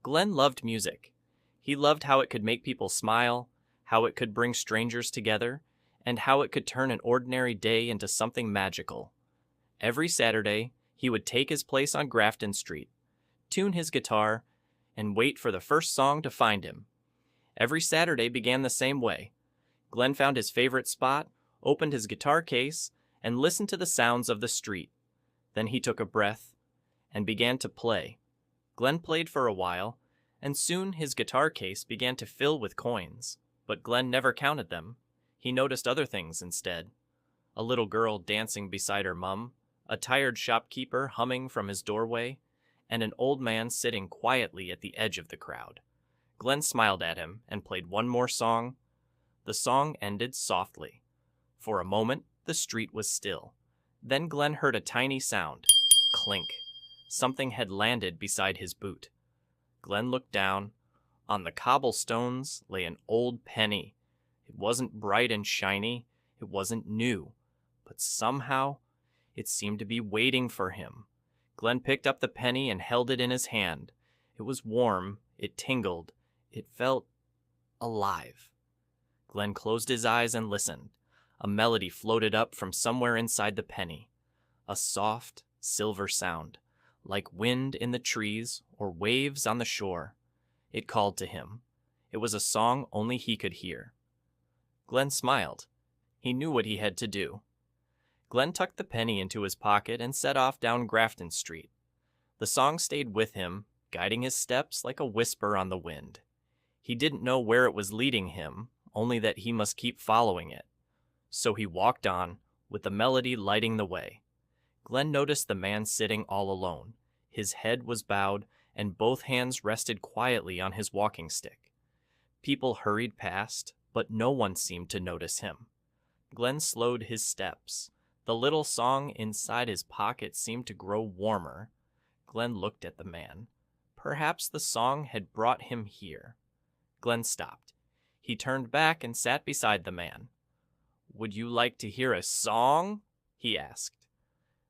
Glen loved music. He loved how it could make people smile, how it could bring strangers together, and how it could turn an ordinary day into something magical. Every Saturday, he would take his place on Grafton Street, tune his guitar, and wait for the first song to find him. Every Saturday began the same way. Glen found his favorite spot, opened his guitar case, and listened to the sounds of the street. Then he took a breath and began to play. Glen played for a while, and soon his guitar case began to fill with coins. But Glen never counted them. He noticed other things instead. A little girl dancing beside her mum, a tired shopkeeper humming from his doorway, and an old man sitting quietly at the edge of the crowd. Glen smiled at him and played one more song. The song ended softly. For a moment, the street was still. Then Glen heard a tiny sound. Clink. Something had landed beside his boot. Glen looked down. On the cobblestones lay an old penny. It wasn't bright and shiny. It wasn't new. But somehow, it seemed to be waiting for him. Glen picked up the penny and held it in his hand. It was warm. It tingled. It felt alive. Glen closed his eyes and listened. A melody floated up from somewhere inside the penny. A soft, silver sound, like wind in the trees or waves on the shore. It called to him. It was a song only he could hear. Glen smiled. He knew what he had to do. Glen tucked the penny into his pocket and set off down Grafton Street. The song stayed with him, guiding his steps like a whisper on the wind. He didn't know where it was leading him, only that he must keep following it. So he walked on, with the melody lighting the way. Glen noticed the man sitting all alone. His head was bowed, and both hands rested quietly on his walking stick. People hurried past, but no one seemed to notice him. Glen slowed his steps. The little song inside his pocket seemed to grow warmer. Glen looked at the man. Perhaps the song had brought him here. Glen stopped. He turned back and sat beside the man. "Would you like to hear a song?" he asked.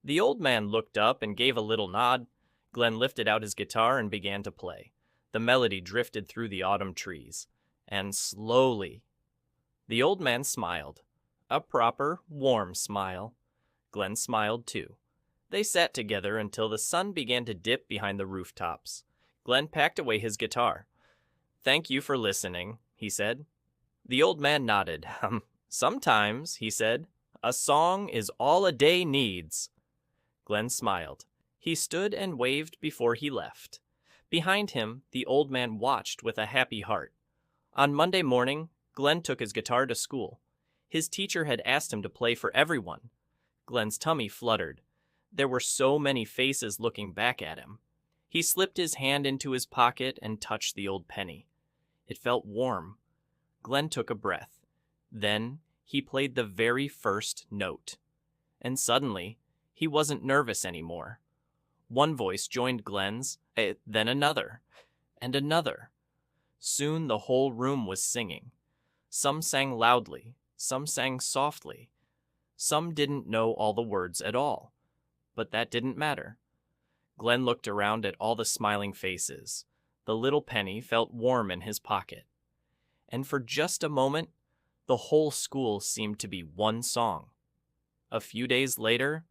The old man looked up and gave a little nod. Glen lifted out his guitar and began to play. The melody drifted through the autumn trees. And slowly. The old man smiled. A proper, warm smile. Glen smiled too. They sat together until the sun began to dip behind the rooftops. Glen packed away his guitar. "Thank you for listening," he said. The old man nodded. "Sometimes," he said, "a song is all a day needs." Glen smiled. He stood and waved before he left. Behind him, the old man watched with a happy heart. On Monday morning, Glen took his guitar to school. His teacher had asked him to play for everyone. Glen's tummy fluttered. There were so many faces looking back at him. He slipped his hand into his pocket and touched the old penny. It felt warm. Glen took a breath. Then he played the very first note. And suddenly, he wasn't nervous anymore. One voice joined Glen's, then another, and another. Soon the whole room was singing. Some sang loudly, some sang softly. Some didn't know all the words at all. But that didn't matter. Glen looked around at all the smiling faces. The little penny felt warm in his pocket. And for just a moment, the whole school seemed to be one song. A few days later,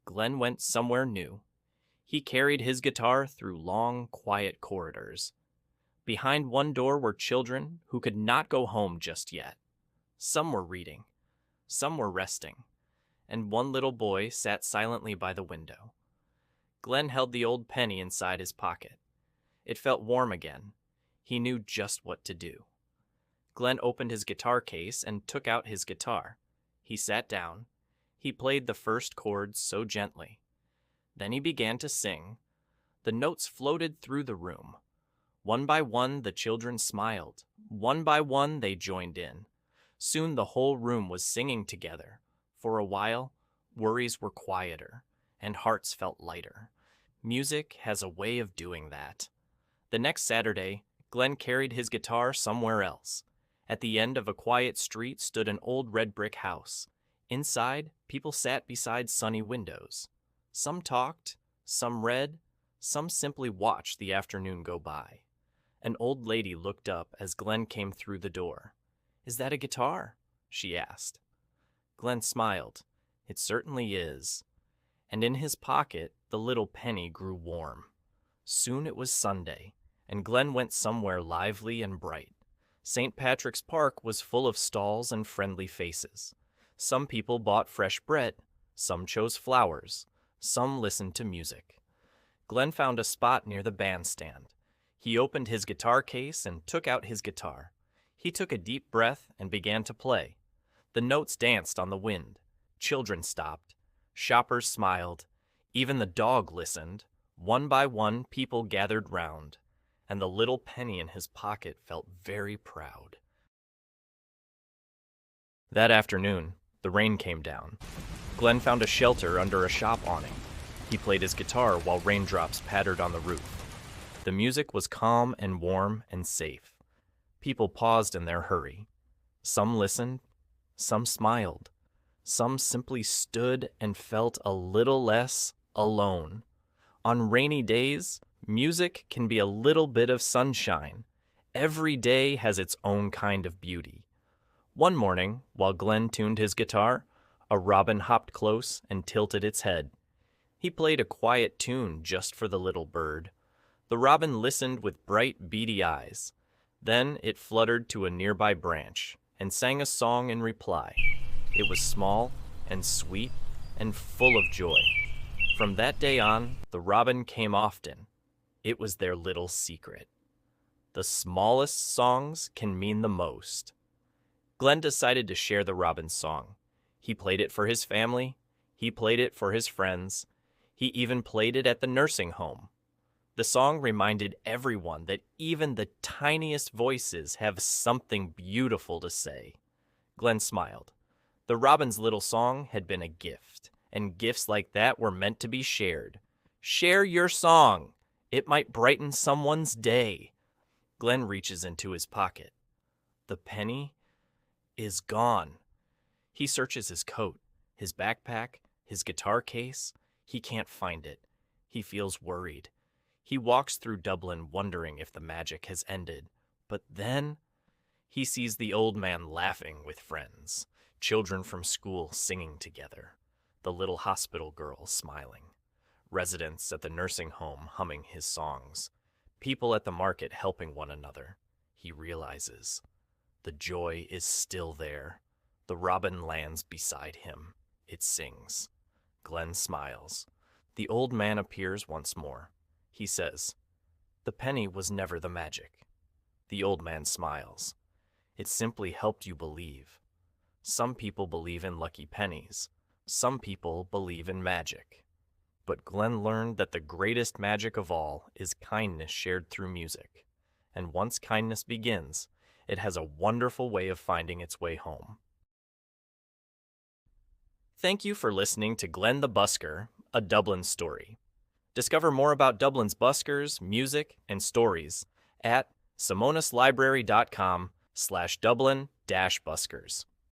Glen went somewhere new. He carried his guitar through long, quiet corridors. Behind one door were children who could not go home just yet. Some were reading. Some were resting. And one little boy sat silently by the window. Glen held the old penny inside his pocket. It felt warm again. He knew just what to do. Glen opened his guitar case and took out his guitar. He sat down. He played the first chords so gently. Then he began to sing. The notes floated through the room. One by one, the children smiled. One by one, they joined in. Soon the whole room was singing together. For a while, worries were quieter, and hearts felt lighter. Music has a way of doing that. The next Saturday, Glen carried his guitar somewhere else. At the end of a quiet street stood an old red brick house. Inside, people sat beside sunny windows. Some talked, some read, some simply watched the afternoon go by. An old lady looked up as Glen came through the door. "Is that a guitar?" she asked. Glen smiled. "It certainly is." And in his pocket, the little penny grew warm. Soon it was Sunday, and Glen went somewhere lively and bright. St. Patrick's Park was full of stalls and friendly faces. Some people bought fresh bread, some chose flowers, some listened to music. Glen found a spot near the bandstand. He opened his guitar case and took out his guitar. He took a deep breath and began to play. The notes danced on the wind. Children stopped. Shoppers smiled. Even the dog listened. One by one, people gathered round, and the little penny in his pocket felt very proud. That afternoon, the rain came down. Glen found a shelter under a shop awning. He played his guitar while raindrops pattered on the roof. The music was calm and warm and safe. People paused in their hurry. Some listened, some smiled, some simply stood and felt a little less alone. On rainy days, music can be a little bit of sunshine. Every day has its own kind of beauty. One morning, while Glen tuned his guitar, a robin hopped close and tilted its head. He played a quiet tune just for the little bird. The robin listened with bright, beady eyes. Then it fluttered to a nearby branch and sang a song in reply. It was small and sweet and full of joy. From that day on, the robin came often. It was their little secret. The smallest songs can mean the most. Glen decided to share the robin's song. He played it for his family. He played it for his friends. He even played it at the nursing home. The song reminded everyone that even the tiniest voices have something beautiful to say. Glen smiled. The robin's little song had been a gift, and gifts like that were meant to be shared. Share your song. It might brighten someone's day. Glen reaches into his pocket. The penny is gone. He searches his coat, his backpack, his guitar case. He can't find it. He feels worried. He walks through Dublin wondering if the magic has ended. But then he sees the old man laughing with friends, children from school singing together, the little hospital girl smiling, residents at the nursing home humming his songs, people at the market helping one another. He realizes the joy is still there. The robin lands beside him. It sings. Glen smiles. The old man appears once more. He says, "The penny was never the magic." The old man smiles. "It simply helped you believe. Some people believe in lucky pennies. Some people believe in magic. But Glen learned that the greatest magic of all is kindness shared through music. And once kindness begins, it has a wonderful way of finding its way home." Thank you for listening to Glen the Busker, a Dublin story. Discover more about Dublin's buskers, music, and stories at simonislibrary.com/Dublin-buskers.